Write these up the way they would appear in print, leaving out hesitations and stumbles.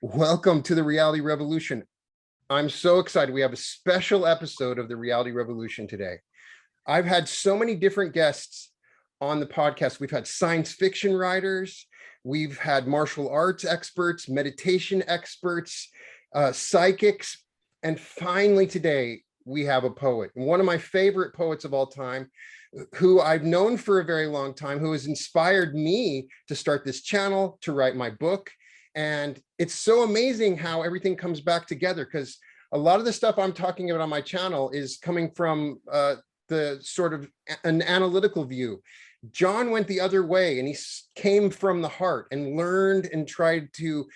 Welcome to the Reality Revolution. I'm so excited. We have a special episode of the Reality Revolution today. I've had so many different guests on the podcast. We've had science fiction writers, we've had martial arts experts, meditation experts, psychics, and finally today we have a poet, one of my favorite poets of all time, who I've known for a very long time, who has inspired me to start this channel, to write my book. And it's so amazing how everything comes back together, because a lot of the stuff I'm talking about on my channel is coming from the sort of an analytical view. John went the other way, and he came from the heart and learned and tried to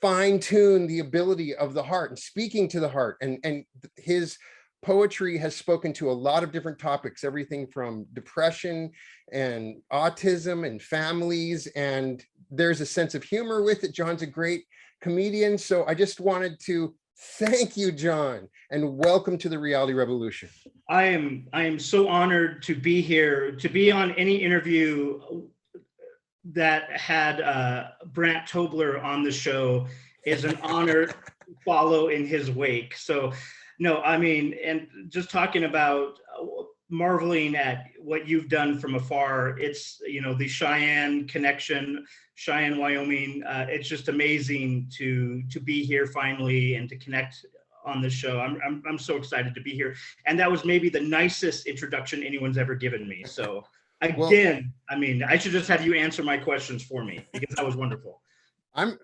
fine tune the ability of the heart and speaking to the heart. And his poetry has spoken to a lot of different topics, everything from depression and autism and families, and there's a sense of humor with it. John's a great comedian. So I just wanted to thank you, John, and welcome to the Reality Revolution. I am so honored to be here, to be on any interview that had Brant Tobler on the show is an honor to follow in his wake. So no, I mean, and just talking about marveling at what you've done from afar. It's, you know, the Cheyenne connection, Cheyenne, Wyoming. It's just amazing to be here finally and to connect on the show. I'm so excited to be here. And that was maybe the nicest introduction anyone's ever given me. So again, I mean, I should just have you answer my questions for me, because that was wonderful.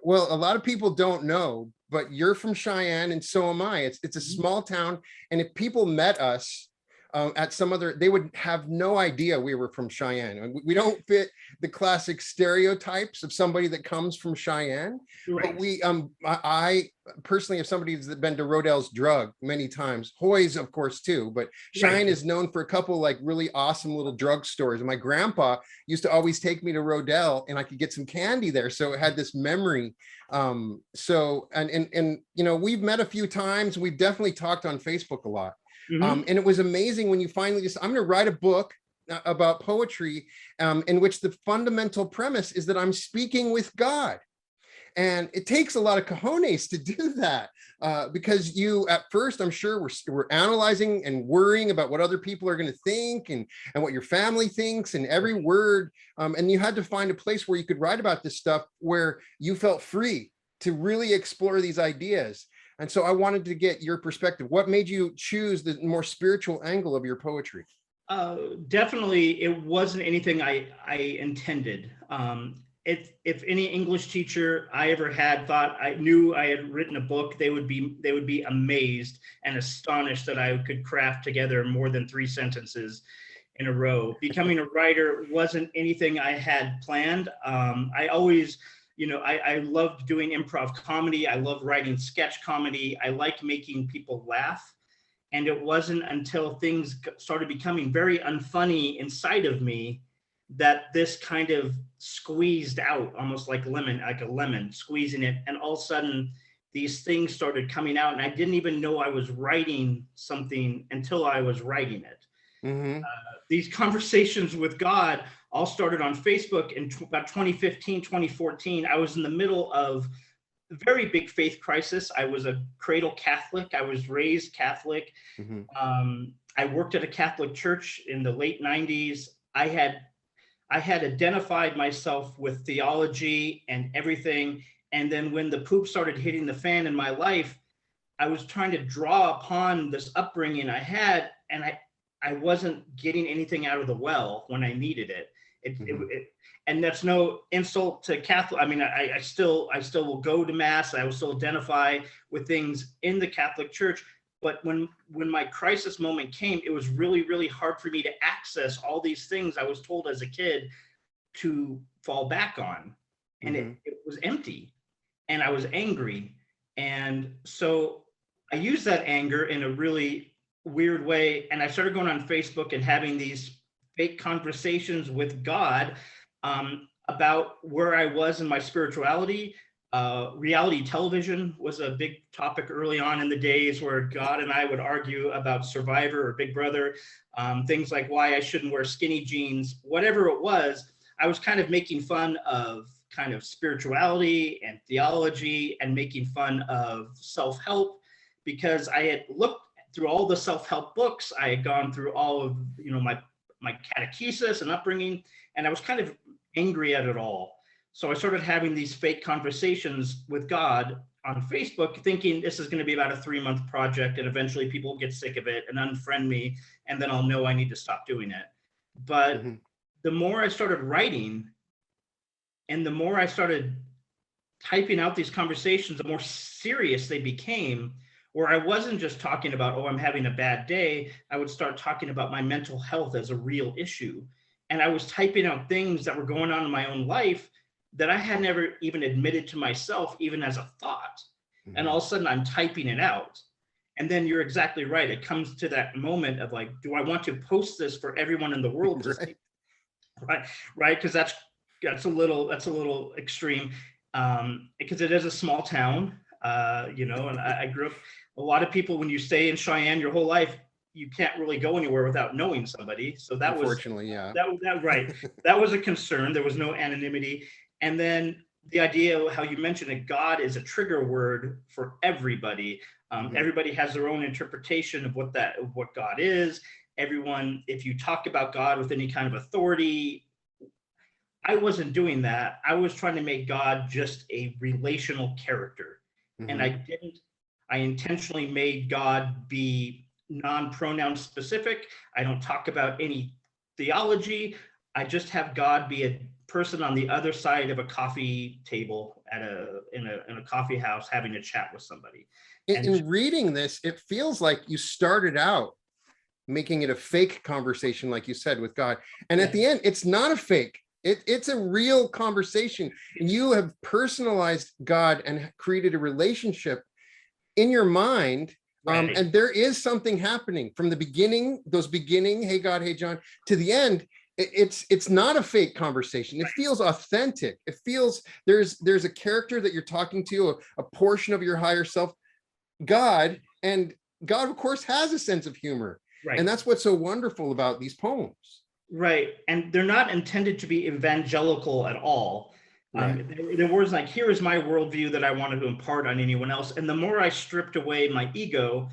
Well, a lot of people don't know, but you're from Cheyenne, and so am I. It's a small town, and if people met us at some other, they would have no idea we were from Cheyenne. We don't fit the classic stereotypes of somebody that comes from Cheyenne. Right. But I personally, if somebody's been to Roedel's drug many times, Hoy's of course too, but Cheyenne is known for a couple like really awesome little drug stores. And my grandpa used to always take me to Roedel, and I could get some candy there. So it had this memory. And you know, we've met a few times. We've definitely talked on Facebook a lot. Mm-hmm. And it was amazing when you finally just, I'm going to write a book about poetry in which the fundamental premise is that I'm speaking with God. And it takes a lot of cojones to do that because you, at first, I'm sure we're analyzing and worrying about what other people are going to think and what your family thinks and every word. And you had to find a place where you could write about this stuff where you felt free to really explore these ideas. And so I wanted to get your perspective. What made you choose the more spiritual angle of your poetry? Definitely, it wasn't anything I intended. If any English teacher I ever had thought I knew I had written a book, they would be amazed and astonished that I could craft together more than 3 sentences in a row. Becoming a writer wasn't anything I had planned. I always, you know, I loved doing improv comedy. I love writing sketch comedy. I like making people laugh. And it wasn't until things started becoming very unfunny inside of me that this kind of squeezed out, almost like a lemon, squeezing it. And all of a sudden, these things started coming out. And I didn't even know I was writing something until I was writing it. Mm-hmm. These conversations with God all started on Facebook in about 2015, 2014. I was in the middle of a very big faith crisis. I was a cradle Catholic. I was raised Catholic. Mm-hmm. I worked at a Catholic church in the late 90s. I had identified myself with theology and everything. And then when the poop started hitting the fan in my life, I was trying to draw upon this upbringing I had, and I wasn't getting anything out of the well when I needed it. And that's no insult to Catholic. I mean, I still will go to mass. I will still identify with things in the Catholic Church. But when my crisis moment came, it was really, really hard for me to access all these things I was told as a kid to fall back on. And mm-hmm. it was empty, and I was angry. And so I used that anger in a really weird way. And I started going on Facebook and having these fake conversations with God about where I was in my spirituality, Reality television was a big topic early on in the days where God and I would argue about Survivor or Big Brother, things like why I shouldn't wear skinny jeans, whatever it was. I was kind of making fun of kind of spirituality and theology and making fun of self-help because I had looked through all the self-help books. I had gone through all of, my catechesis and upbringing, and I was kind of angry at it all. So I started having these fake conversations with God on Facebook, thinking this is going to be about a 3-month project, and eventually people will get sick of it and unfriend me, and then I'll know I need to stop doing it. But the more I started writing, and the more I started typing out these conversations, the more serious they became, where I wasn't just talking about, oh, I'm having a bad day. I would start talking about my mental health as a real issue. And I was typing out things that were going on in my own life that I had never even admitted to myself, even as a thought. And all of a sudden I'm typing it out. And then you're exactly right. It comes to that moment of like, do I want to post this for everyone in the world to see? Right. Because that's a little extreme. Because it is a small town, and I grew up, a lot of people, when you stay in Cheyenne your whole life, you can't really go anywhere without knowing somebody. So that was, unfortunately, yeah. that right. That was a concern. There was no anonymity. And then the idea of how you mentioned that God is a trigger word for everybody. Everybody has their own interpretation of what God is. Everyone, if you talk about God with any kind of authority, I wasn't doing that. I was trying to make God just a relational character. And I intentionally made God be non-pronoun specific. I don't talk about any theology. I just have God be a person on the other side of a coffee table in a coffee house having a chat with somebody. In reading this, it feels like you started out making it a fake conversation, like you said, with God. And at the end, it's not a fake. It's a real conversation. And you have personalized God and created a relationship in your mind. Right. And there is something happening from the beginning, hey God, hey John, to the end. It's not a fake conversation. It feels authentic. It feels there's a character that you're talking to, a portion of your higher self, God, and God, of course, has a sense of humor. Right. And that's what's so wonderful about these poems. Right. And they're not intended to be evangelical at all. Right. There was like, here is my worldview that I wanted to impart on anyone else. And the more I stripped away my ego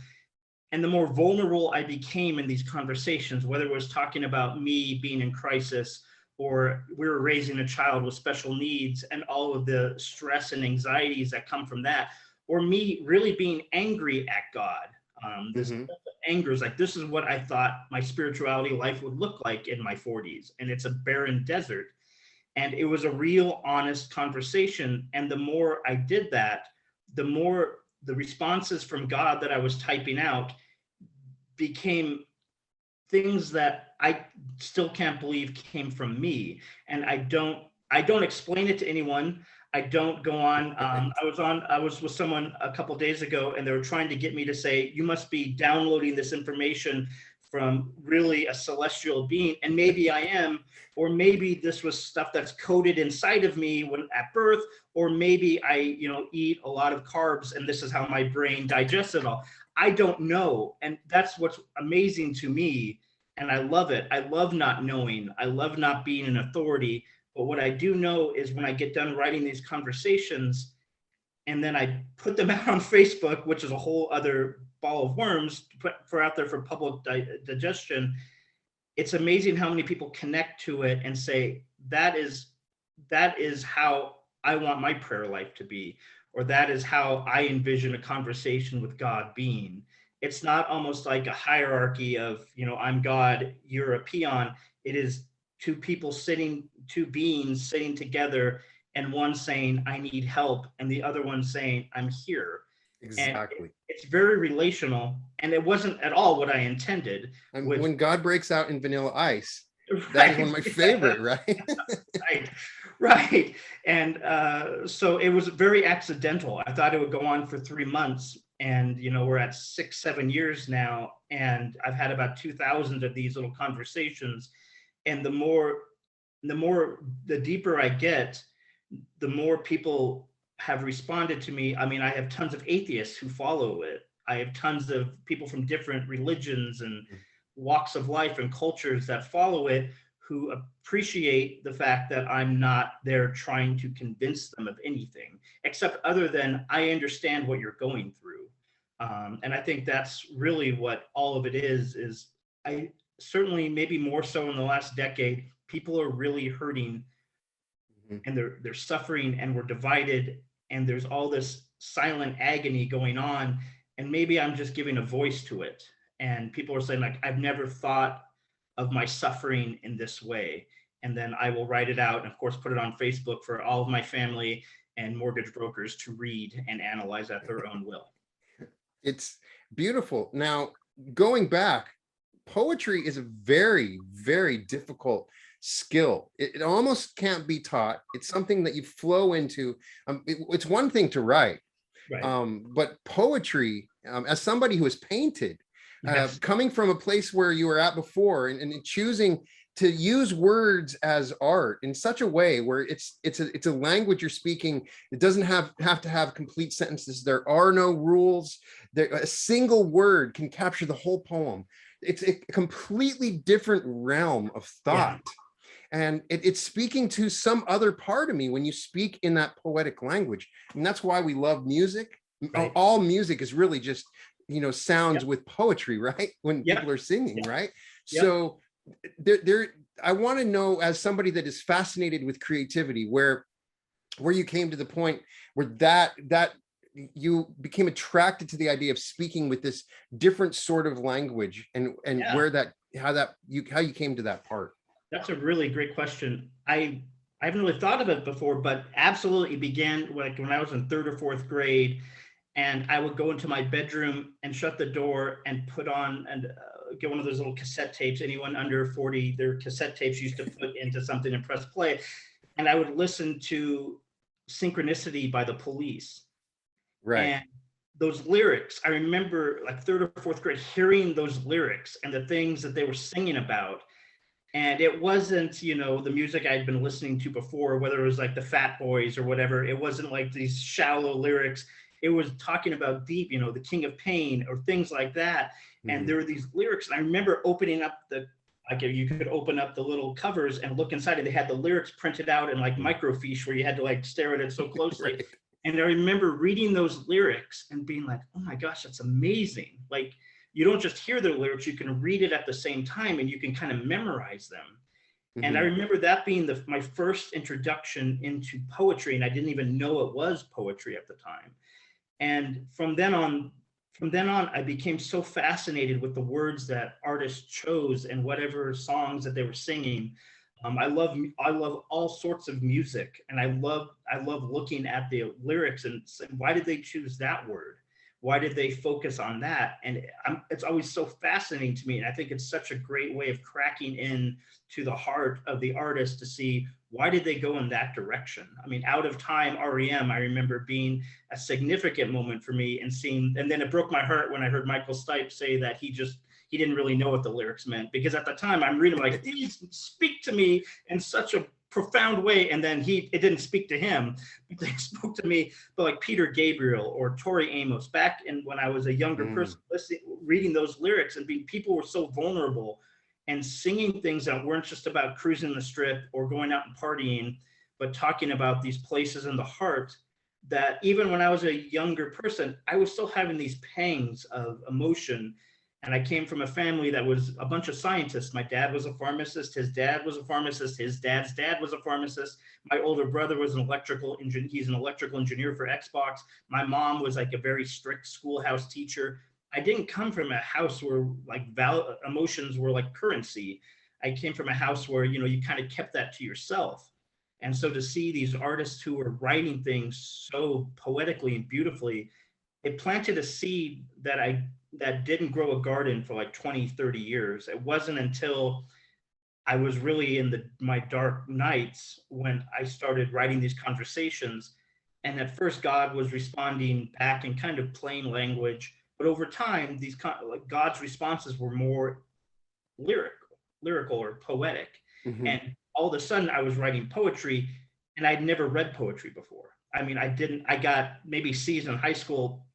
and the more vulnerable I became in these conversations, whether it was talking about me being in crisis or we were raising a child with special needs and all of the stress and anxieties that come from that, or me really being angry at God. This anger is like, this is what I thought my spirituality life would look like in my 40s. And it's a barren desert. And it was a real honest conversation. And the more I did that, the more the responses from God that I was typing out became things that I still can't believe came from me. And I don't explain it to anyone. I don't go on. I was with someone a couple of days ago, and they were trying to get me to say, you must be downloading this information from really a celestial being. And maybe I am, or maybe this was stuff that's coded inside of me when at birth, or maybe I, eat a lot of carbs and this is how my brain digests it all. I don't know. And that's what's amazing to me. And I love it. I love not knowing. I love not being an authority. But what I do know is when I get done writing these conversations and then I put them out on Facebook, which is a whole other ball of worms to put out there for public digestion, it's amazing how many people connect to it and say, that is how I want my prayer life to be, or that is how I envision a conversation with God being. It's not almost like a hierarchy of, I'm God, you're a peon. It is two beings sitting together, and one saying, I need help, and the other one saying, I'm here. Exactly. And it's very relational, and it wasn't at all what I intended. And when God breaks out in Vanilla Ice, that is one of my favorite, right? Right. And so it was very accidental. I thought it would go on for 3 months, and we're at 6-7 years now, and I've had about 2,000 of these little conversations. And the deeper I get, the more people have responded to me. I mean, I have tons of atheists who follow it. I have tons of people from different religions and walks of life and cultures that follow it, who appreciate the fact that I'm not there trying to convince them of anything, except other than I understand what you're going through. And I think that's really what all of it is I certainly, maybe more so in the last decade, people are really hurting, Mhm. and they're suffering, and we're divided, and there's all this silent agony going on, and maybe I'm just giving a voice to it. And people are saying, like, I've never thought of my suffering in this way, and then I will write it out and of course put it on Facebook for all of my family and mortgage brokers to read and analyze at their own will. It's beautiful. Now, going back, poetry is a very, very difficult skill. It almost can't be taught. It's something that you flow into. It's one thing to write, Right. but poetry, as somebody who has painted, Yes. coming from a place where you were at before, and choosing to use words as art in such a way where it's a language you're speaking. It doesn't have to have complete sentences. There are no rules. There, a single word can capture the whole poem. It's a completely different realm of Yeah. thought. And it's speaking to some other part of me when you speak in that poetic language. And that's why we love music. Right. All music is really just, sounds Yep. with poetry, right? When Yep. people are singing, Yep. right? Yep. So I want to know, as somebody that is fascinated with creativity, where you came to the point where that you became attracted to the idea of speaking with this different sort of language, and Yeah. where how you came to that part. That's a really great question. I haven't really thought of it before, but absolutely it began like when I was in third or fourth grade, and I would go into my bedroom and shut the door and put on and get one of those little cassette tapes. Anyone under 40, their cassette tapes used to put into something and press play, and I would listen to Synchronicity by the Police. Right. And those lyrics, I remember like third or fourth grade hearing those lyrics and the things that they were singing about. And it wasn't, the music I'd been listening to before, whether it was like the Fat Boys or whatever. It wasn't like these shallow lyrics. It was talking about deep, the King of Pain or things like that. And Mhm. there were these lyrics. And I remember opening up you could open up the little covers and look inside, and they had the lyrics printed out in like microfiche where you had to like stare at it so closely. Right. And I remember reading those lyrics and being like, oh my gosh, that's amazing. Like, you don't just hear the lyrics, you can read it at the same time and you can kind of memorize them. And I Mhm. remember that being my first introduction into poetry, and I didn't even know it was poetry at the time. And from then on, I became so fascinated with the words that artists chose and whatever songs that they were singing. I love all sorts of music, and I love looking at the lyrics and saying, why did they choose that word? Why did they focus on that? And it's always so fascinating to me, and I think it's such a great way of cracking in to the heart of the artist to see why did they go in that direction. I mean, Out of Time, REM, I remember being a significant moment for me, and then it broke my heart when I heard Michael Stipe say that he didn't really know what the lyrics meant, because at the time I'm reading like, these speak to me in such a profound way, and then it didn't speak to him, but they spoke to me. But like Peter Gabriel or Tori Amos, back in when I was a younger person, reading those lyrics and people were so vulnerable and singing things that weren't just about cruising the strip or going out and partying, but talking about these places in the heart that even when I was a younger person, I was still having these pangs of emotion. And I came from a family that was a bunch of scientists. My dad was a pharmacist. His dad was a pharmacist. His dad's dad was a pharmacist. My older brother was an electrical engineer. He's an electrical engineer for Xbox. My mom was like a very strict schoolhouse teacher. I didn't come from a house where like emotions were like currency. I came from a house where, you kind of kept that to yourself. And so to see these artists who were writing things so poetically and beautifully, it planted a seed that didn't grow a garden for like 20, 30 years. It wasn't until I was really in my dark nights when I started writing these conversations. And at first, God was responding back in kind of plain language. But over time, like God's responses were more lyrical or poetic. Mhm. And all of a sudden, I was writing poetry, and I'd never read poetry before. I mean, I got maybe C's in high school.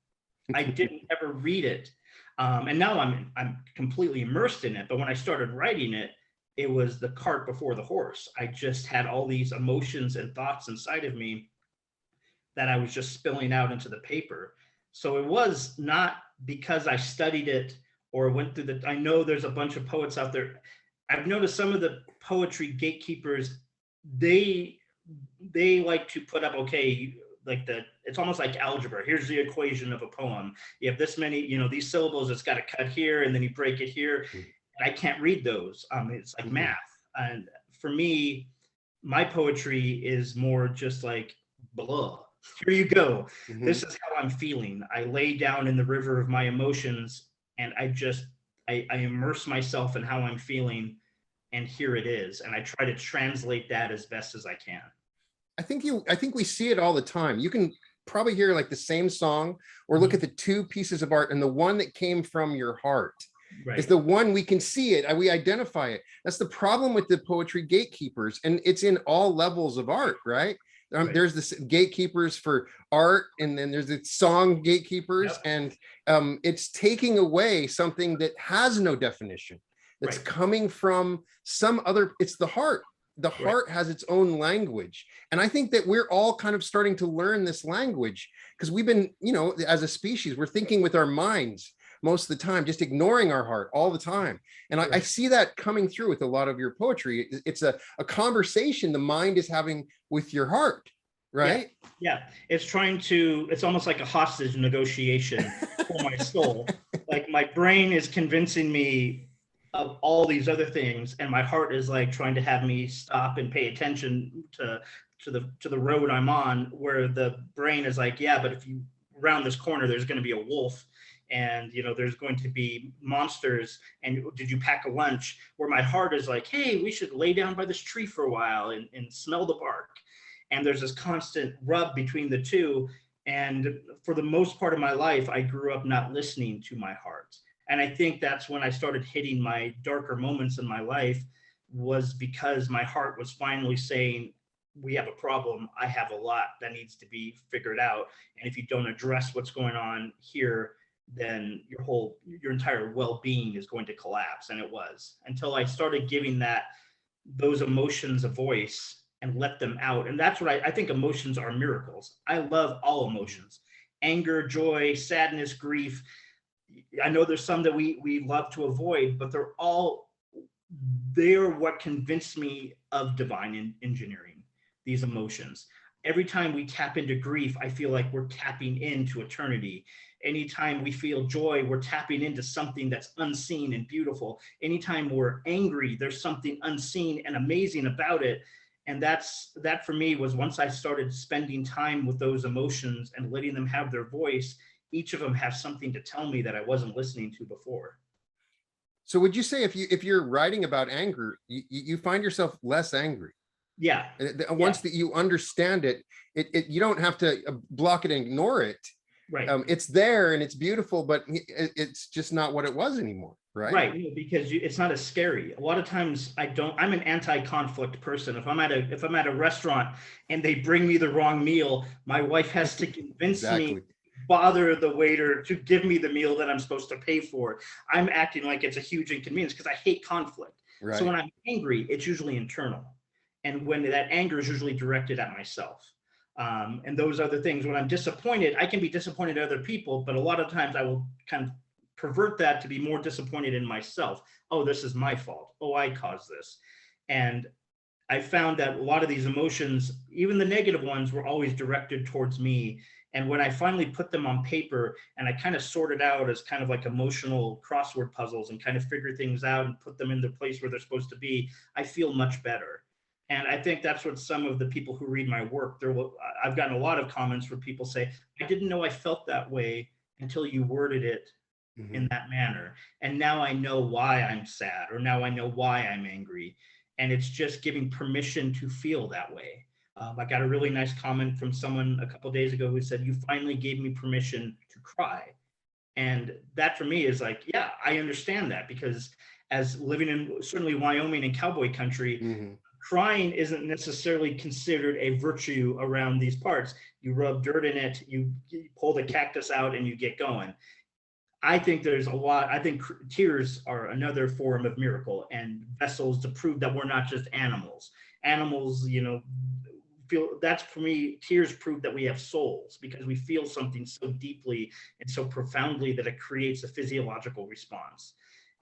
I didn't ever read it. And now I'm completely immersed in it. But when I started writing it, it was the cart before the horse. I just had all these emotions and thoughts inside of me that I was just spilling out into the paper. So it was not because I studied it or went through I know there's a bunch of poets out there. I've noticed some of the poetry gatekeepers, they like to put up, okay, like it's almost like algebra. Here's the equation of a poem. You have this many, these syllables, it's got to cut here, and then you break it here. And I can't read those. It's like math. And for me, my poetry is more just like, blah, here you go. This is how I'm feeling. I lay down in the river of my emotions, and I immerse myself in how I'm feeling, and here it is. And I try to translate that as best as I can. I think we see it all the time. You can probably hear like the same song or look at the two pieces of art, and the one that came from your heart is the one we can see it. We identify it. That's the problem with the poetry gatekeepers. And it's in all levels of art, right? There's the gatekeepers for art, and then there's the song gatekeepers. And it's taking away something that has no definition, that's coming from some other, it's the heart. The heart has its own language. And I think that we're all kind of starting to learn this language, because we've been, as a species, we're thinking with our minds most of the time, just ignoring our heart all the time. And I see that coming through with a lot of your poetry. It's a conversation the mind is having with your heart, right? Yeah. It's almost like a hostage negotiation for my soul. Like my brain is convincing me of all these other things, and my heart is like trying to have me stop and pay attention to the road I'm on, where the brain is like, yeah, but if you round this corner, there's going to be a wolf, and there's going to be monsters, and did you pack a lunch? Where my heart is like, hey, we should lay down by this tree for a while and smell the bark. And there's this constant rub between the two. And for the most part of my life, I grew up not listening to my heart. And I think that's when I started hitting my darker moments in my life, was because my heart was finally saying, we have a problem. I have a lot that needs to be figured out. And if you don't address what's going on here, then your entire well-being is going to collapse. And it was, until I started giving those emotions a voice and let them out. And that's what I think emotions are miracles. I love all emotions: anger, joy, sadness, grief. I know there's some that we love to avoid, but they're what convinced me of divine engineering, these emotions. Every time we tap into grief, I feel like we're tapping into eternity. Anytime we feel joy, we're tapping into something that's unseen and beautiful. Anytime we're angry, there's something unseen and amazing about it. And that for me was, once I started spending time with those emotions and letting them have their voice, each of them has something to tell me that I wasn't listening to before. So would you say if you're writing about anger, you find yourself less angry? Yeah. Once that you understand it, you don't have to block it and ignore it. Right. It's there and it's beautiful, but it's just not what it was anymore. Right. Right. Because it's not as scary. A lot of times I'm an anti-conflict person. If I'm at a restaurant and they bring me the wrong meal, my wife has to convince me, bother the waiter to give me the meal that I'm supposed to pay for. I'm acting like it's a huge inconvenience because I hate conflict. Right. So when I'm angry, it's usually internal. And when that anger is usually directed at myself. And those other things, when I'm disappointed, I can be disappointed at other people, but a lot of times I will kind of pervert that to be more disappointed in myself. Oh, this is my fault. Oh, I caused this. And I found that a lot of these emotions, even the negative ones, were always directed towards me. And when I finally put them on paper and I kind of sorted out as kind of like emotional crossword puzzles and kind of figure things out and put them in the place where they're supposed to be, I feel much better. And I think that's what some of the people who read my work, I've gotten a lot of comments where people say, I didn't know I felt that way until you worded it in that manner. And now I know why I'm sad, or now I know why I'm angry. And it's just giving permission to feel that way. I got a really nice comment from someone a couple of days ago who said, you finally gave me permission to cry. And that for me is like, yeah, I understand that, because as living in certainly Wyoming and cowboy country, crying isn't necessarily considered a virtue around these parts. You rub dirt in it, you pull the cactus out, and you get going. I think there's a lot. I think tears are another form of miracle and vessels to prove that we're not just animals. Animals, feel, that's for me, tears prove that we have souls because we feel something so deeply and so profoundly that it creates a physiological response.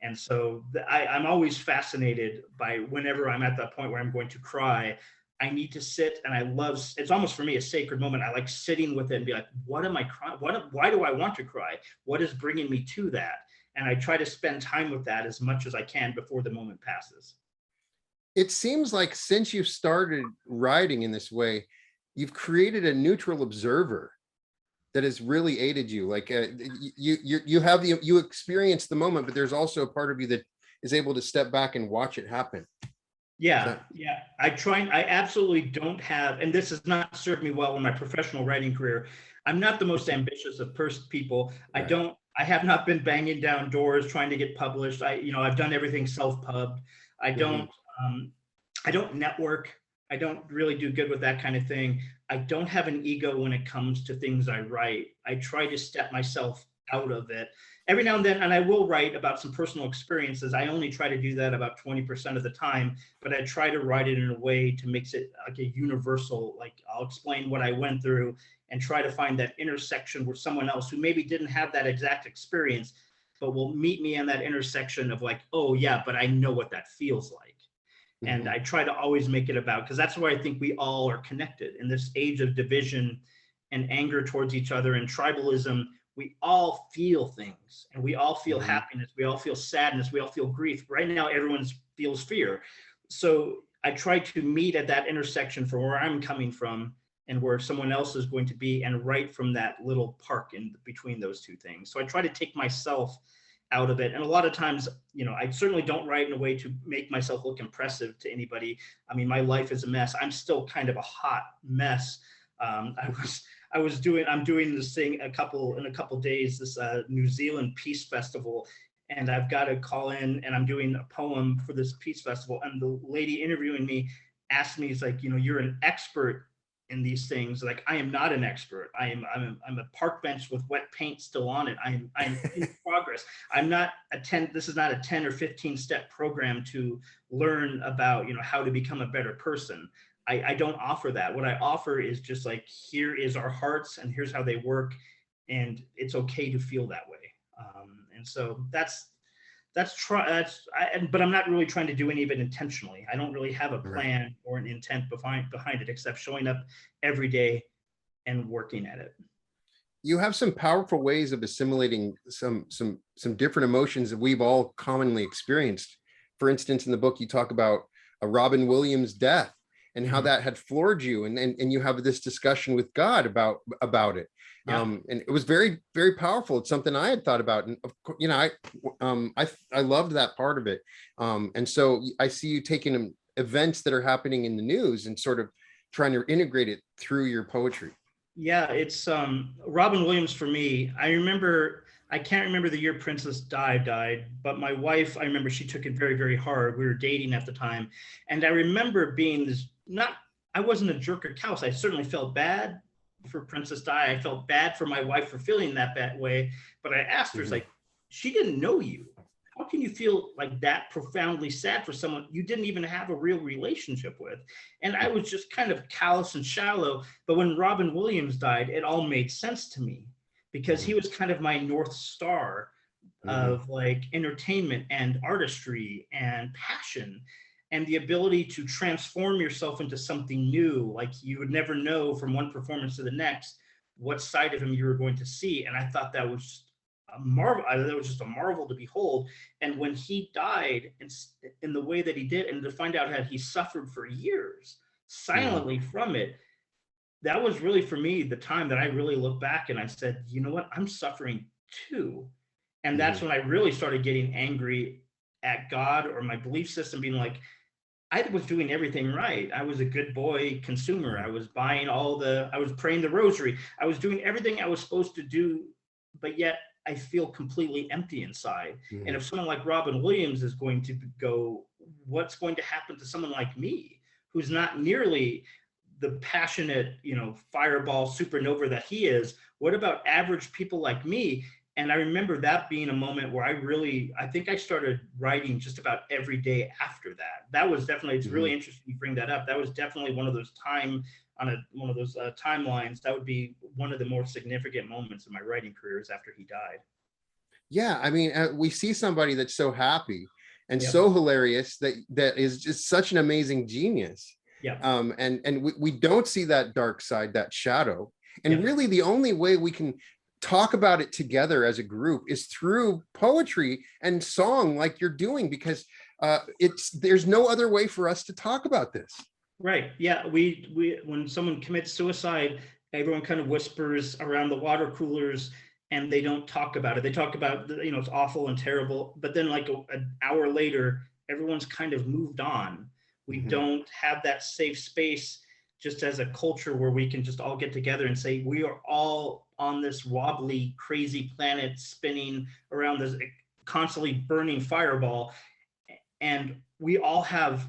And so I'm always fascinated by whenever I'm at that point where I'm going to cry, I need to sit, and I love, it's almost for me a sacred moment. I like sitting with it and be like, what am I crying? Why do I want to cry? What is bringing me to that? And I try to spend time with that as much as I can before the moment passes. It seems like since you've started writing in this way, you've created a neutral observer that has really aided you. Like you experience the moment, but there's also a part of you that is able to step back and watch it happen. Yeah. I absolutely don't have, and this has not served me well in my professional writing career. I'm not the most ambitious of people. Right. I have not been banging down doors trying to get published. I've done everything self-pubbed. I don't, I don't network. I don't really do good with that kind of thing. I don't have an ego when it comes to things I write. I try to step myself out of it every now and then, and I will write about some personal experiences. I only try to do that about 20% of the time, but I try to write it in a way to make it like a universal, like I'll explain what I went through and try to find that intersection with someone else who maybe didn't have that exact experience, but will meet me in that intersection of like, oh yeah, but I know what that feels like. And I try to always make it about, because that's where I think we all are connected in this age of division and anger towards each other and tribalism. We all feel things, and we all feel happiness. We all feel sadness. We all feel grief. Right now, everyone feels fear. So I try to meet at that intersection from where I'm coming from and where someone else is going to be, and write from that little park in between those two things. So I try to take myself out of it. And a lot of times, I certainly don't write in a way to make myself look impressive to anybody. I mean, my life is a mess. I'm still kind of a hot mess. I'm doing this thing in a couple days, this New Zealand Peace Festival, and I've got to call in, and I'm doing a poem for this Peace Festival. And the lady interviewing me asked me, "It's like, you're an expert in these things." Like, I am not an expert. I'm a park bench with wet paint still on it. I'm in progress. This is not a 10 or 15 step program to learn about, how to become a better person. I don't offer that. What I offer is just like, here is our hearts and here's how they work. And it's okay to feel that way. And so but I'm not really trying to do any of it intentionally. I don't really have a plan or an intent behind it, except showing up every day and working at it. You have some powerful ways of assimilating some different emotions that we've all commonly experienced. For instance, in the book, you talk about Robin Williams' death and how that had floored you, and you have this discussion with God about it. Yeah. And it was very, very powerful. It's something I had thought about, and of course, I loved that part of it. And so I see you taking events that are happening in the news and sort of trying to integrate it through your poetry. Yeah, it's Robin Williams for me. I can't remember the year Princess died, but my wife, I remember she took it very, very hard. We were dating at the time. And I remember being I wasn't a jerk or callous. I certainly felt bad for Princess Di. I felt bad for my wife for feeling that way. But I asked her, it's like, she didn't know you. How can you feel like that profoundly sad for someone you didn't even have a real relationship with? And I was just kind of callous and shallow. But when Robin Williams died, it all made sense to me, because he was kind of my North Star of like entertainment and artistry and passion, and the ability to transform yourself into something new. Like, you would never know from one performance to the next what side of him you were going to see. And I thought that was a marvel. That was just a marvel to behold. And when he died in the way that he did, and to find out that he suffered for years silently from it, that was really, for me, the time that I really looked back and I said, you know what, I'm suffering too. And that's when I really started getting angry at God or my belief system, being like, I was doing everything right. I was a good boy consumer. I was buying I was praying the rosary. I was doing everything I was supposed to do, but yet I feel completely empty inside. And if someone like Robin Williams is going to go, what's going to happen to someone like me? who's not nearly the passionate, fireball supernova that he is? What about average people like me? And I remember that being a moment where I think I started writing just about every day after that. That was definitely, it's really interesting you bring that up. That was definitely one of those timelines. That would be one of the more significant moments in my writing career is after he died. Yeah, I mean, we see somebody that's so happy and Yep. so hilarious that is just such an amazing genius. Yep. And we don't see that dark side, that shadow. And Yep. really, the only way we can talk about it together as a group is through poetry and song, like you're doing, because there's no other way for us to talk about this. Right. Yeah. We when someone commits suicide, everyone kind of whispers around the water coolers and they don't talk about it. They talk about, it's awful and terrible. But then like an hour later, everyone's kind of moved on. We don't have that safe space just as a culture where we can just all get together and say, we are all on this wobbly, crazy planet spinning around this constantly burning fireball. And we all have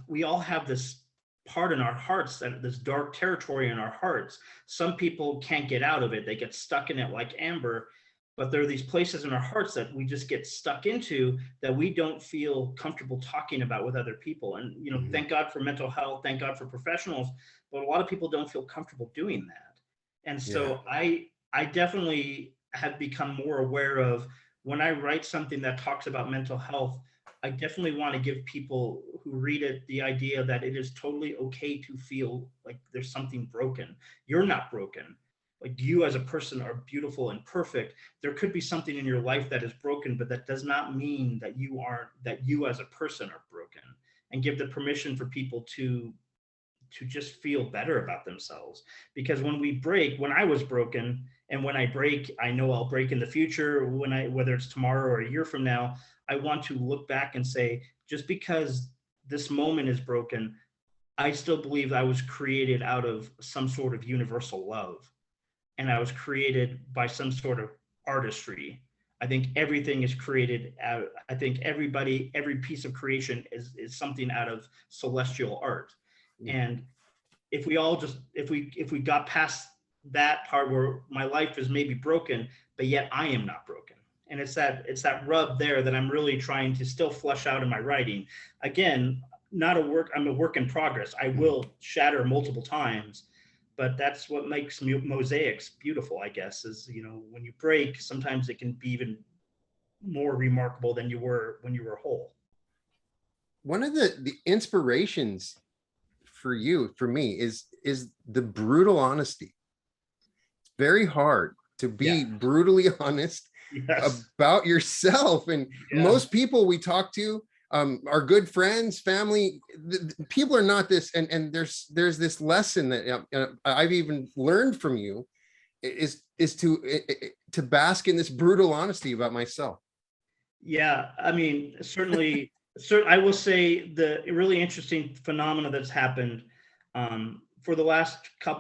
this part in our hearts, that this dark territory in our hearts. Some people can't get out of it. They get stuck in it like Amber, but there are these places in our hearts that we just get stuck into that we don't feel comfortable talking about with other people. And, thank God for mental health, thank God for professionals, but a lot of people don't feel comfortable doing that. And so I definitely have become more aware of, when I write something that talks about mental health, I definitely want to give people who read it the idea that it is totally okay to feel like there's something broken. You're not broken. Like, you as a person are beautiful and perfect. There could be something in your life that is broken, but that does not mean that you as a person are broken. And give the permission for people to just feel better about themselves. Because when I was broken, and when I break, I know I'll break in the future, whether it's tomorrow or a year from now, I want to look back and say, just because this moment is broken, I still believe I was created out of some sort of universal love. And I was created by some sort of artistry. I think everything is created out. I think every piece of creation is something out of celestial art. And if we got past that part where my life is maybe broken, but yet I am not broken. And it's that rub there that I'm really trying to still flesh out in my writing. Again, I'm a work in progress. I will shatter multiple times, but that's what makes mosaics beautiful, I guess, is, when you break, sometimes it can be even more remarkable than you were when you were whole. One of the inspirations for me is the brutal honesty. It's very hard to be brutally honest about yourself. And most people we talk to are good friends, family. People are not this. And there's this lesson that I've even learned from you is to bask in this brutal honesty about myself. Yeah, I mean, certainly. I will say the really interesting phenomena that's happened for the last 3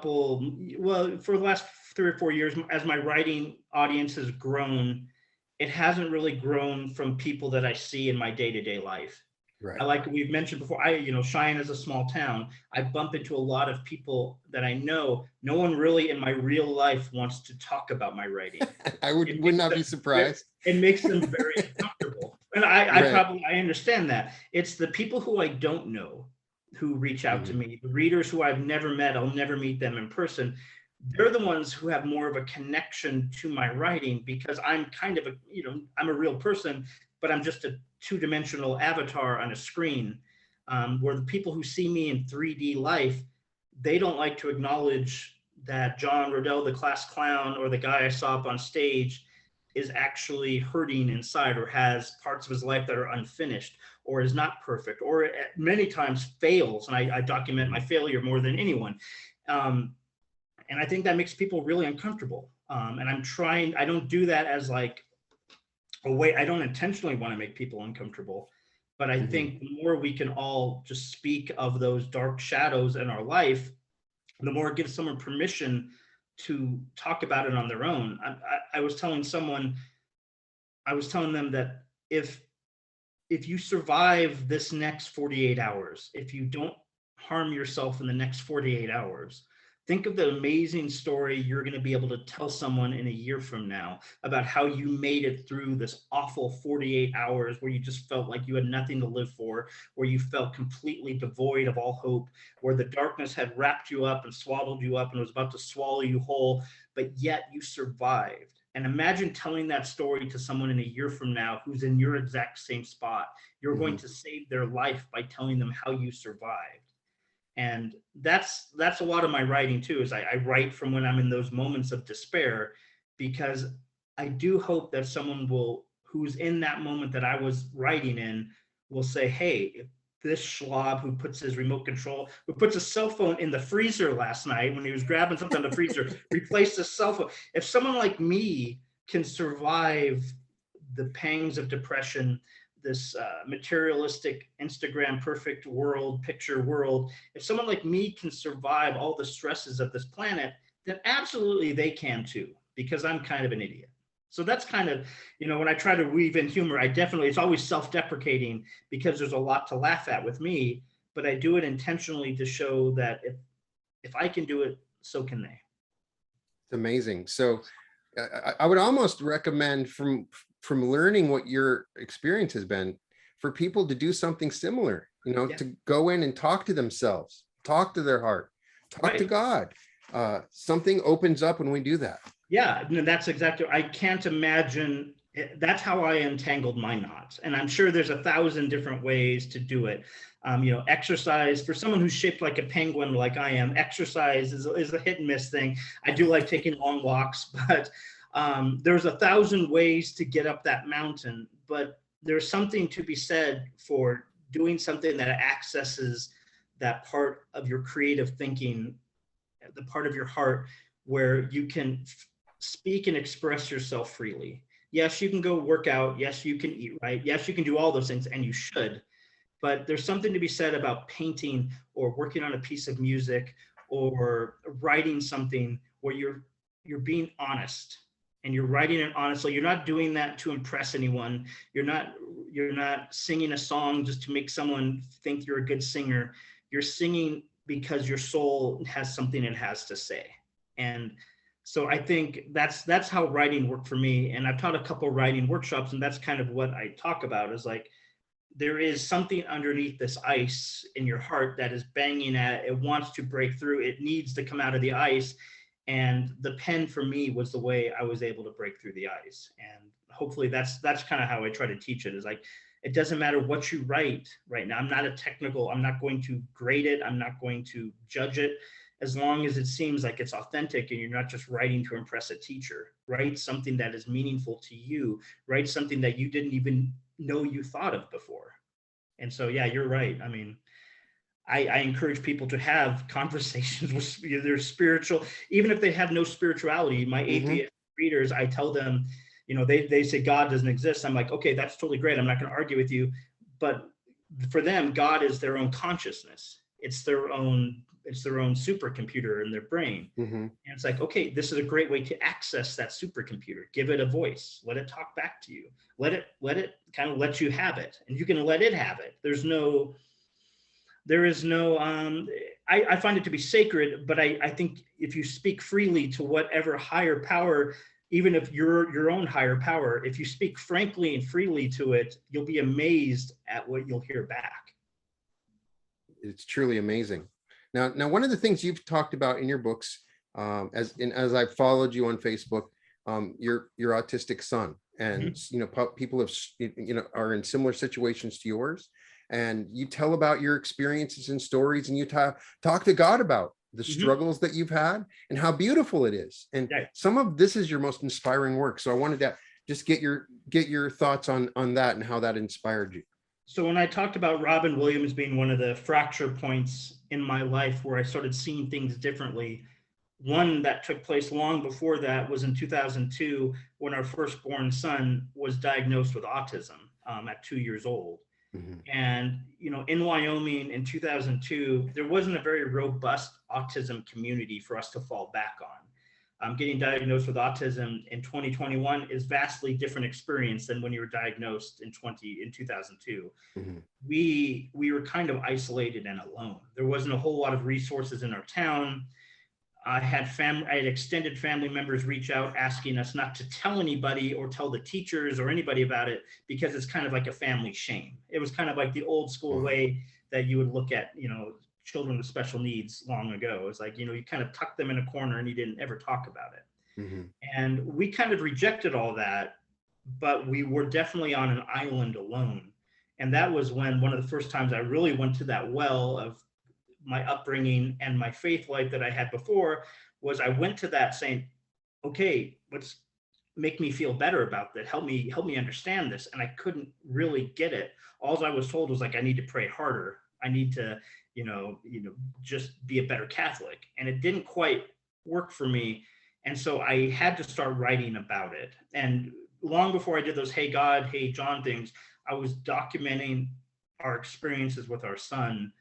or 4 years, as my writing audience has grown, it hasn't really grown from people that I see in my day-to-day life. Right. Like we've mentioned before, Cheyenne is a small town. I bump into a lot of people that I know. No one really in my real life wants to talk about my writing. I would not be surprised. It makes them very uncomfortable. And I understand that. It's the people who I don't know who reach out to me, the readers who I've never met, I'll never meet them in person. They're the ones who have more of a connection to my writing, because I'm kind of I'm a real person, but I'm just a two-dimensional avatar on a screen, where the people who see me in 3D life, they don't like to acknowledge that John Roedel, the class clown, or the guy I saw up on stage, is actually hurting inside, or has parts of his life that are unfinished, or is not perfect, or many times fails. And I document my failure more than anyone. And I think that makes people really uncomfortable. And I don't do that as like a way, I don't intentionally want to make people uncomfortable, but I think the more we can all just speak of those dark shadows in our life, the more it gives someone permission to talk about it on their own. I was telling them that if you survive this next 48 hours, if you don't harm yourself in the next 48 hours. Think of the amazing story you're going to be able to tell someone in a year from now about how you made it through this awful 48 hours where you just felt like you had nothing to live for, where you felt completely devoid of all hope, where the darkness had wrapped you up and swallowed you up and was about to swallow you whole, but yet you survived. And imagine telling that story to someone in a year from now who's in your exact same spot. You're going to save their life by telling them how you survived. And that's a lot of my writing too, is I write from when I'm in those moments of despair, because I do hope that someone will, who's in that moment that I was writing in, will say, hey, if this schlob who puts his remote control, who puts a cell phone in the freezer last night when he was grabbing something in the freezer, replaced his cell phone. If someone like me can survive the pangs of depression, this materialistic Instagram perfect world, picture world, if someone like me can survive all the stresses of this planet, then absolutely they can too, because I'm kind of an idiot. So that's kind of, when I try to weave in humor, it's always self-deprecating because there's a lot to laugh at with me, but I do it intentionally to show that if I can do it, so can they. It's amazing. So I would almost recommend from learning what your experience has been, for people to do something similar, to go in and talk to themselves, talk to their heart, talk to God. Something opens up when we do that. Yeah, that's exactly, I can't imagine, that's how I untangled my knots. And I'm sure there's 1,000 different ways to do it. Exercise, for someone who's shaped like a penguin, like I am, exercise is a hit and miss thing. I do like taking long walks, but there's 1,000 ways to get up that mountain. But there's something to be said for doing something that accesses that part of your creative thinking, the part of your heart where you can speak and express yourself freely. Yes, you can go work out. Yes, you can eat right. Yes, you can do all those things, and you should. But there's something to be said about painting or working on a piece of music or writing something where you're being honest, and you're writing it honestly. You're not doing that to impress anyone. You're not singing a song just to make someone think you're a good singer. You're singing because your soul has something it has to say. And so I think that's how writing worked for me. And I've taught a couple writing workshops, and that's kind of what I talk about, is like, there is something underneath this ice in your heart that is banging at it. It wants to break through. It needs to come out of the ice. And the pen for me was the way I was able to break through the ice. And hopefully that's kind of how I try to teach it, is like, it doesn't matter what you write right now. I'm not going to grade it. I'm not going to judge it. As long as it seems like it's authentic and you're not just writing to impress a teacher. Write something that is meaningful to you. Write something that you didn't even know you thought of before. And so, yeah, you're right. I mean, I encourage people to have conversations with their spiritual, even if they have no spirituality. My atheist readers, I tell them, they say God doesn't exist. I'm like, okay, that's totally great. I'm not going to argue with you. But for them, God is their own consciousness. It's their own supercomputer in their brain. And it's like, okay, this is a great way to access that supercomputer. Give it a voice. Let it talk back to you. Let it kind of let you have it, and you can let it have it. I find it to be sacred, but I think if you speak freely to whatever higher power, even if you're your own higher power, if you speak frankly and freely to it, you'll be amazed at what you'll hear back. It's truly amazing. Now, one of the things you've talked about in your books, as I've followed you on Facebook, your autistic son, and people are in similar situations to yours, and you tell about your experiences and stories, and you talk to God about the struggles that you've had and how beautiful it is. And some of this is your most inspiring work. So I wanted to just get your thoughts on that and how that inspired you. So when I talked about Robin Williams being one of the fracture points in my life where I started seeing things differently, one that took place long before that was in 2002, when our firstborn son was diagnosed with autism at 2 years old. And, in Wyoming in 2002, there wasn't a very robust autism community for us to fall back getting diagnosed with autism in 2021 is vastly different experience than when you were diagnosed in 2002. Mm-hmm. We were kind of isolated and alone. There wasn't a whole lot of resources in our town. I had extended family members reach out asking us not to tell anybody or tell the teachers or anybody about it, because it's kind of like a family shame. It was kind of like the old school way that you would look at, children with special needs long ago. It's like, you kind of tuck them in a corner and you didn't ever talk about it. Mm-hmm. And we kind of rejected all that, but we were definitely on an island alone. And that was when one of the first times I really went to that well of my upbringing and my faith life that I had before, was I went to that saying, okay, let's make me feel better about that. Help me understand this. And I couldn't really get it. All I was told was like, I need to pray harder. I need to, just be a better Catholic. And it didn't quite work for me. And so I had to start writing about it. And long before I did those Hey God, Hey John things, I was documenting our experiences with our son,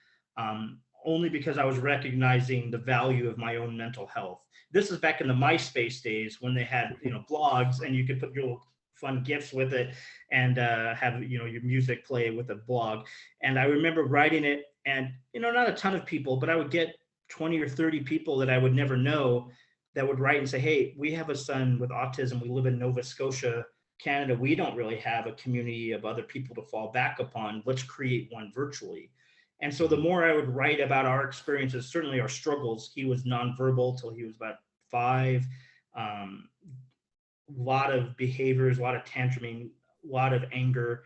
only because I was recognizing the value of my own mental health. This is back in the MySpace days when they had, blogs, and you could put your little fun GIFs with it and have, your music play with a blog. And I remember writing it, and, not a ton of people, but I would get 20 or 30 people that I would never know that would write and say, hey, we have a son with autism. We live in Nova Scotia, Canada. We don't really have a community of other people to fall back upon. Let's create one virtually. And so the more I would write about our experiences, certainly our struggles, he was nonverbal till he was about 5, a lot of behaviors, a lot of tantruming, a lot of anger.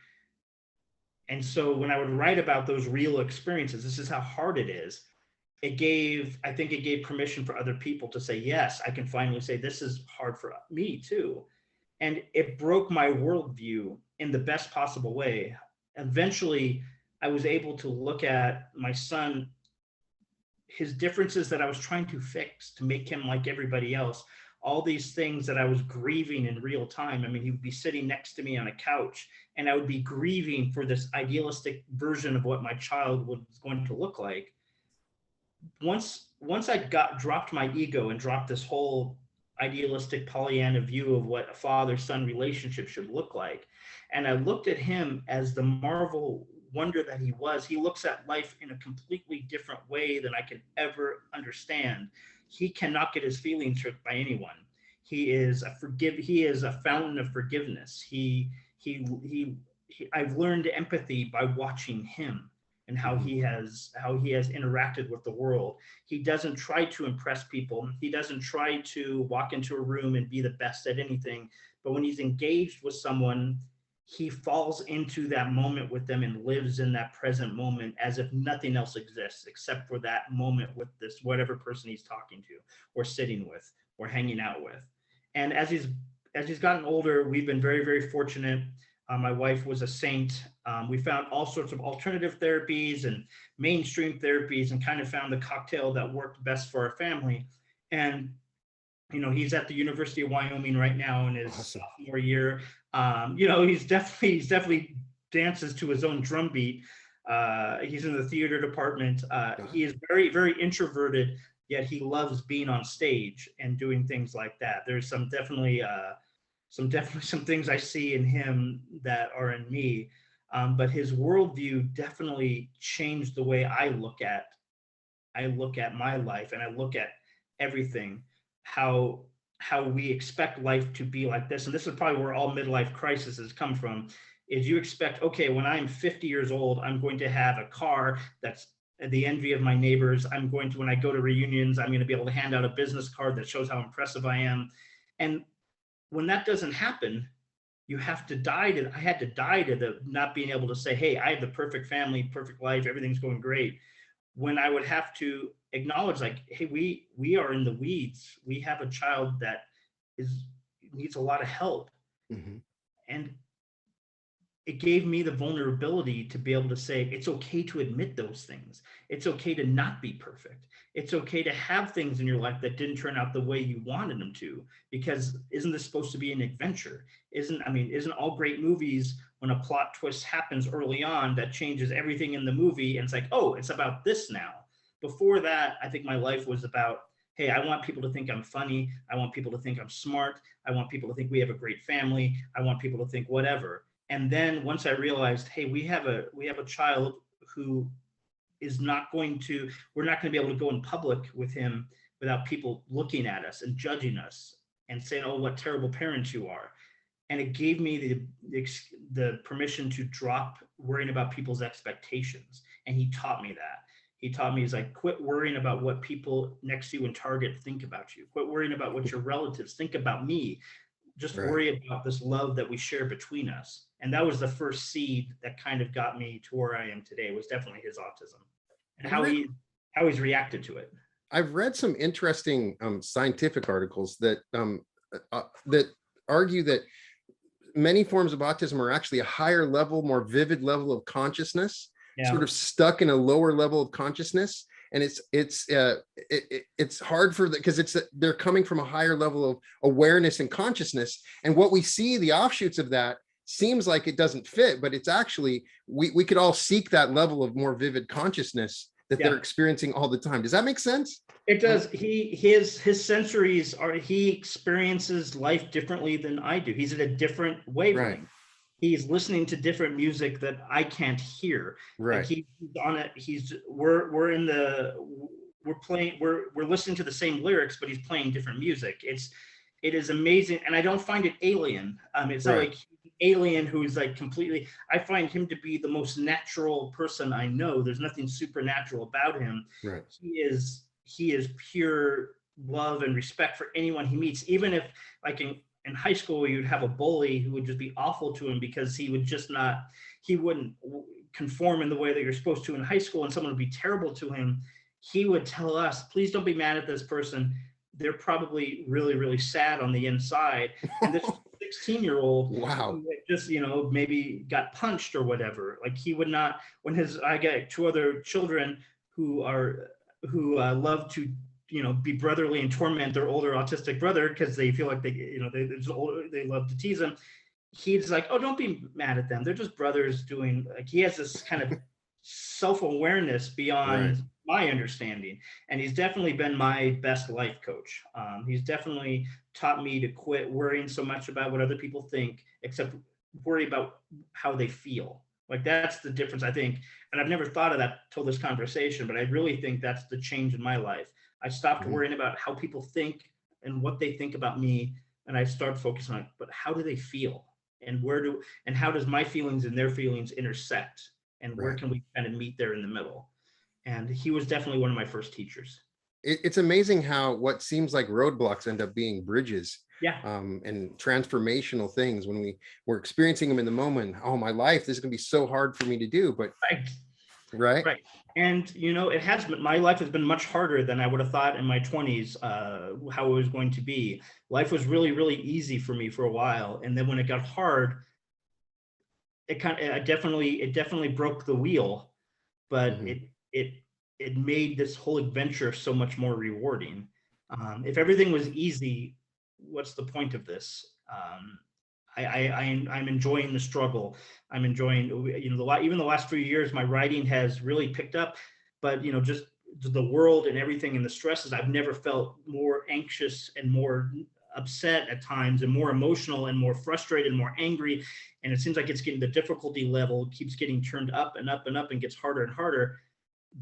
And so when I would write about those real experiences, this is how hard it is. I think it gave permission for other people to say, yes, I can finally say this is hard for me too. And it broke my worldview in the best possible way. Eventually, I was able to look at my son, his differences that I was trying to fix to make him like everybody else, all these things that I was grieving in real time. I mean, he would be sitting next to me on a couch and I would be grieving for this idealistic version of what my child was going to look like. Once I dropped my ego and dropped this whole idealistic Pollyanna view of what a father-son relationship should look like, and I looked at him as the marvel wonder that he looks at life in a completely different way than I can ever understand. He cannot get his feelings hurt by anyone. He is a fountain of forgiveness. I've learned empathy by watching him and how he has interacted with the world. He doesn't try to impress people. He doesn't try to walk into a room and be the best at anything. But when he's engaged with someone, he falls into that moment with them and lives in that present moment as if nothing else exists except for that moment with this whatever person he's talking to or sitting with or hanging out with. And as he's gotten older, we've been very, very fortunate. My wife was a saint. We found all sorts of alternative therapies and mainstream therapies and kind of found the cocktail that worked best for our family. And he's at the University of Wyoming right now in his sophomore year. He's definitely dances to his own drum beat. He's in the theater department. He is very, very introverted, yet he loves being on stage and doing things like that. There's some things I see in him that are in me. But his worldview definitely changed the way I look at my life, and I look at everything, how we expect life to be like this. And this is probably where all midlife crises come from, is you expect, okay, when I'm 50 years old, I'm going to have a car that's the envy of my neighbors. When I go to reunions, I'm going to be able to hand out a business card that shows how impressive I am. And when that doesn't happen, I had to die to the not being able to say, hey, I have the perfect family, perfect life, everything's going great. When I would have to acknowledge, like, hey, we are in the weeds. We have a child that needs a lot of help. Mm-hmm. And it gave me the vulnerability to be able to say, it's okay to admit those things. It's okay to not be perfect. It's okay to have things in your life that didn't turn out the way you wanted them to, because isn't this supposed to be an adventure? Isn't all great movies, when a plot twist happens early on that changes everything in the movie, and it's like, oh, it's about this now. Before that, I think my life was about hey, I want people to think I'm funny. I want people to think I'm smart. I want people to think we have a great family. I want people to think whatever. And then once I realized, hey, we have a child who is not going to, we're not going to be able to go in public with him without people looking at us and judging us and saying, oh, what terrible parents you are. And it gave me the permission to drop worrying about people's expectations. And he taught me that. He taught me, he's like, quit worrying about what people next to you in Target think about you. Quit worrying about what your relatives think about me. Just Right. worry about this love that we share between us. And that was the first seed that kind of got me to where I am today, was definitely his autism and how he's reacted to it. I've read some interesting scientific articles that that argue that many forms of autism are actually a higher level, more vivid level of consciousness, Yeah. sort of stuck in a lower level of consciousness. And it's hard for because they're coming from a higher level of awareness and consciousness. And what we see, the offshoots of that, seems like it doesn't fit, but it's actually, we could all seek that level of more vivid consciousness that they're experiencing all the time. Does that make sense? It does. His sensories are, he experiences life differently than I do. He's at a different wavelength. Right. He's listening to different music that I can't hear. Right. Like he's on it. We're listening to the same lyrics, but he's playing different music. It is amazing. And I don't find it alien. It's not like alien who's like completely, I find him to be the most natural person I know. There's nothing supernatural about him. Right. He is pure love and respect for anyone he meets, even if like in high school you'd have a bully who would just be awful to him because he wouldn't conform in the way that you're supposed to in high school, and someone would be terrible to him. He would tell us, please don't be mad at this person. They're probably really, really sad on the inside. And this 16-year-old wow, who just, maybe got punched or whatever, like he would not, I got two other children who love to, be brotherly and torment their older autistic brother because they feel like they love to tease him. He's like, oh, don't be mad at them. They're just brothers doing, like, he has this kind of self-awareness beyond my understanding. And he's definitely been my best life coach. He's definitely taught me to quit worrying so much about what other people think, except worry about how they feel. Like, that's the difference, I think. And I've never thought of that till this conversation, but I really think that's the change in my life. I stopped worrying about how people think and what they think about me. And I started focusing on, but how do they feel? And how does my feelings and their feelings intersect? And where can we kind of meet there in the middle? And he was definitely one of my first teachers. It's amazing how what seems like roadblocks end up being bridges. And transformational things when we're experiencing them in the moment. Oh, my life, this is gonna be so hard for me to do, but right. And my life has been much harder than I would have thought in my 20s, how it was going to be. Life was really, really easy for me for a while, and then when it got hard, it definitely broke the wheel, but it made this whole adventure so much more rewarding. If everything was easy, what's the point of this? I'm enjoying the struggle. I'm enjoying, even the last few years, my writing has really picked up, but just the world and everything and the stresses, I've never felt more anxious and more upset at times and more emotional and more frustrated and more angry. And it seems like the difficulty level keeps getting turned up and up and up and gets harder and harder,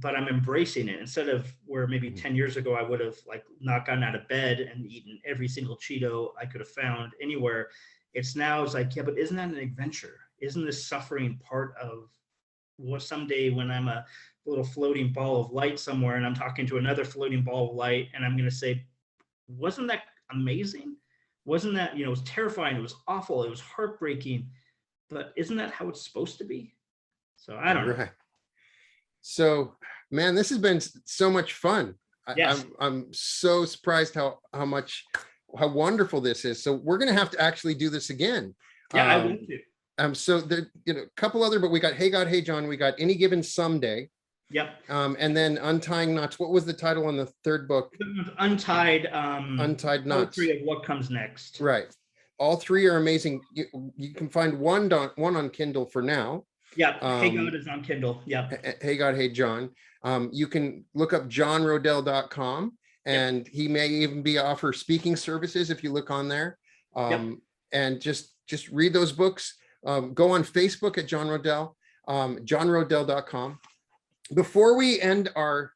but I'm embracing it instead of where maybe 10 years ago, I would have not gotten out of bed and eaten every single Cheeto I could have found anywhere. It's like, yeah, but isn't that an adventure? Isn't this suffering part of what someday when I'm a little floating ball of light somewhere and I'm talking to another floating ball of light and I'm going to say, wasn't that amazing? Wasn't that, it was terrifying. It was awful. It was heartbreaking, but isn't that how it's supposed to be? So I don't know. So, man, this has been so much fun. Yes. I'm so surprised how wonderful this is. So we're going to have to actually do this again. Yeah, I want to. So there, a couple other, but we got Hey God, Hey John. We got Any Given Someday. Yep. And then Untying Knots. What was the title on the third book? Untied. Untied Knots. Poetry of What Comes Next. Right. All three are amazing. You can find one on Kindle for now. Yeah. Hey God is on Kindle. Yeah. Hey God, Hey John. You can look up johnroedel.com and he may even be offer speaking services if you look on there. And just read those books. Go on Facebook at John Roedel, johnroedel.com. Before we end our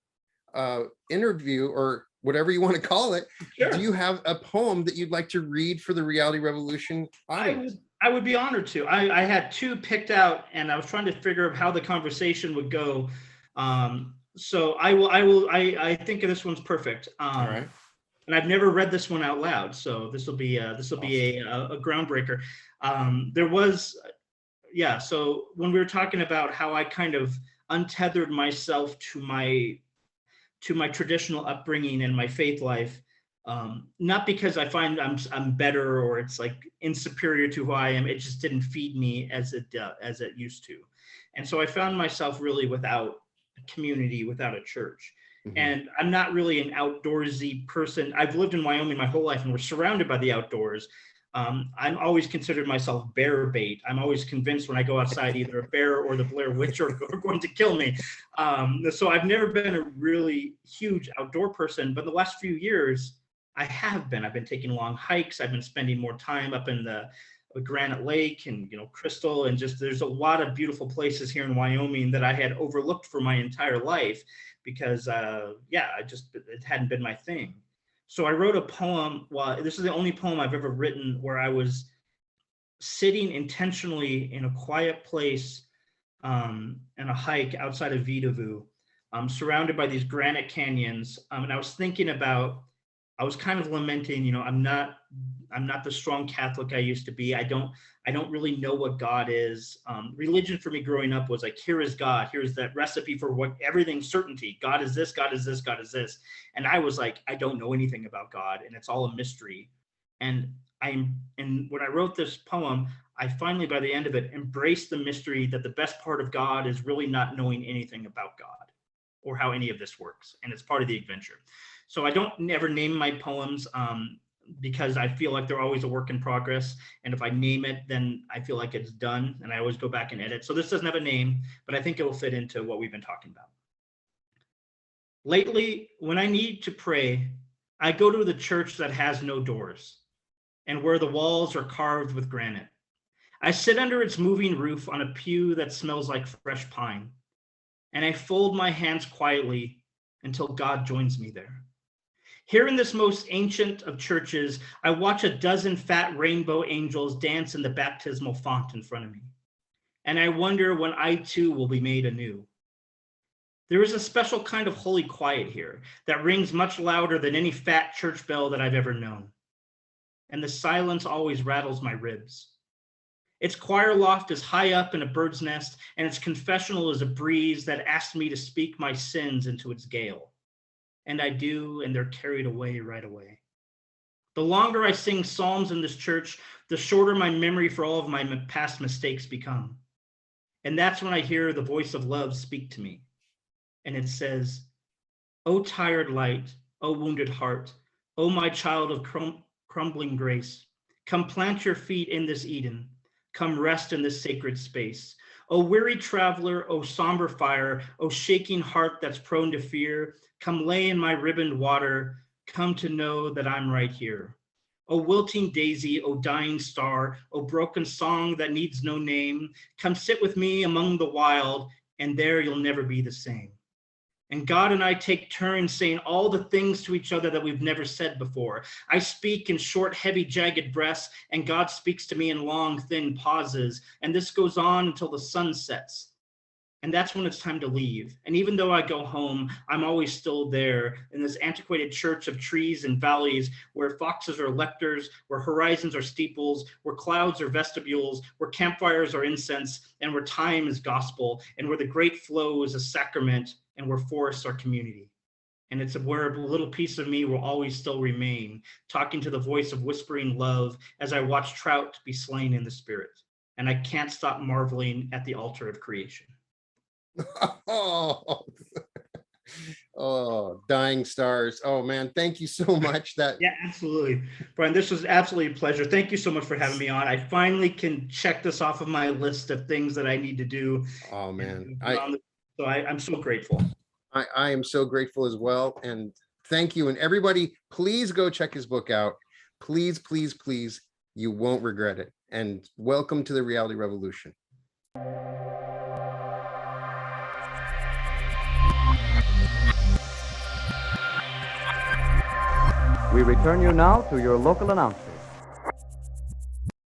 interview, or whatever you want to call it, do you have a poem that you'd like to read for the Reality Revolution audience? I would be honored to. I had two picked out, and I was trying to figure out how the conversation would go. So I think this one's perfect. All right. And I've never read this one out loud, so this will be a groundbreaker. So when we were talking about how I kind of untethered myself to my traditional upbringing and my faith life, not because I find I'm better or it's like insuperior to who I am. It just didn't feed me as it used to, and so I found myself really without a community, without a church. Mm-hmm. And I'm not really an outdoorsy person. I've lived in Wyoming my whole life, and we're surrounded by the outdoors. I'm always considered myself bear bait. I'm always convinced when I go outside, either a bear or the Blair Witch are going to kill me. So I've never been a really huge outdoor person, but the last few years I have been. I've been taking long hikes. I've been spending more time up in the Granite Lake and, Crystal, and just there's a lot of beautiful places here in Wyoming that I had overlooked for my entire life because, it hadn't been my thing. So I wrote a poem. Well, this is the only poem I've ever written where I was sitting intentionally in a quiet place and a hike outside of Vidavoo, surrounded by these granite canyons. And I was thinking about, I was kind of lamenting, I'm not the strong Catholic I used to be. I don't really know what God is. Religion for me growing up was like, here is God. Here's that recipe for what everything's certainty. God is this, God is this, God is this. And I was like, I don't know anything about God, and it's all a mystery. And when I wrote this poem, I finally, by the end of it, embraced the mystery that the best part of God is really not knowing anything about God or how any of this works. And it's part of the adventure. So I don't never name my poems because I feel like they're always a work in progress. And if I name it, then I feel like it's done. And I always go back and edit. So this doesn't have a name, but I think it will fit into what we've been talking about. Lately, when I need to pray, I go to the church that has no doors and where the walls are carved with granite. I sit under its moving roof on a pew that smells like fresh pine, and I fold my hands quietly until God joins me there. Here in this most ancient of churches, I watch a dozen fat rainbow angels dance in the baptismal font in front of me, and I wonder when I too will be made anew. There is a special kind of holy quiet here that rings much louder than any fat church bell that I've ever known, and the silence always rattles my ribs. Its choir loft is high up in a bird's nest, and its confessional is a breeze that asks me to speak my sins into its gale. And I do, and they're carried away right away. The longer I sing psalms in this church, the shorter my memory for all of my past mistakes become. And that's when I hear the voice of love speak to me. And it says, "O tired light, O wounded heart, O my child of crumbling grace, come plant your feet in this Eden. Come rest in this sacred space. O weary traveler, O somber fire, O shaking heart that's prone to fear, come lay in my ribboned water. Come to know that I'm right here. O wilting daisy, O dying star, O broken song that needs no name, come sit with me among the wild, and there you'll never be the same." And God and I take turns saying all the things to each other that we've never said before. I speak in short, heavy, jagged breaths, and God speaks to me in long, thin pauses. And this goes on until the sun sets. And that's when it's time to leave. And even though I go home, I'm always still there in this antiquated church of trees and valleys where foxes are lectors, where horizons are steeples, where clouds are vestibules, where campfires are incense, and where time is gospel, and where the great flow is a sacrament, and where forests are community. And it's where a little piece of me will always still remain, talking to the voice of whispering love as I watch trout be slain in the spirit. And I can't stop marveling at the altar of creation. Oh, oh, dying stars. Oh man, thank you so much. Yeah, absolutely, Brian, this was absolutely a pleasure. Thank you so much for having me on. I finally can check this off of my list of things that I need to do. Oh man, I'm so grateful. I am so grateful as well. And Thank you. And everybody, please go check his book out. Please, please, please. You won't regret it. And welcome to the Reality Revolution. We return you now to your local announcer.